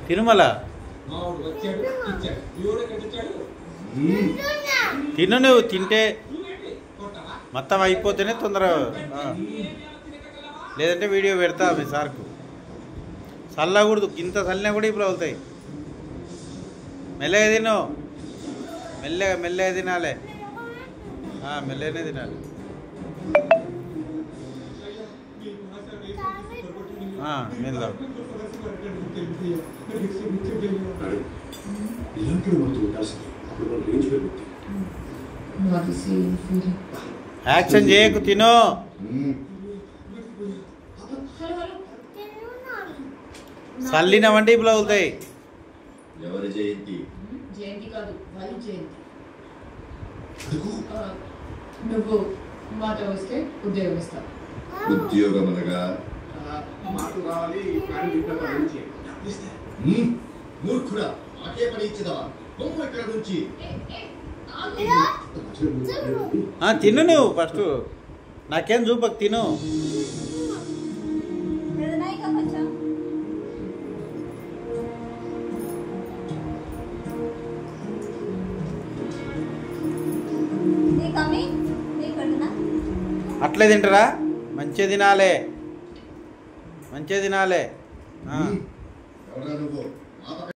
తిరుమల తిను, నువ్వు తింటే మొత్తం అయిపోతేనే తొందరగా, లేదంటే వీడియో పెడతా మీ సార్కు. చల్లకూడదు, ఇంత చల్లినా కూడా ఇప్పుడు అవుతాయి. మెల్లగా తిను, మెల్లగా తినాలి, మెల్లగానే తినాలి. మెల్ల యాక్షన్ చేయకు, తిను. చల్లినవంటే ఇప్పుడు అవుతాయి. ఎవరి జయంతి? జయంతి కాదు, వారి జయంతి. నువ్వు మాట వస్తే ఉద్యోగం ఇస్తా. ఉద్యోగం అనగా మూర్ఖుడా, మాకే పని ఇచ్చేదవా? బొమ్మ ఇక్కడ నుంచి తిను, నువ్వు ఫస్ట్ నాకేం చూపకు, తిను. అట్లే తింటారా? మంచిగా తినాలే, మంచిగా తినాలే.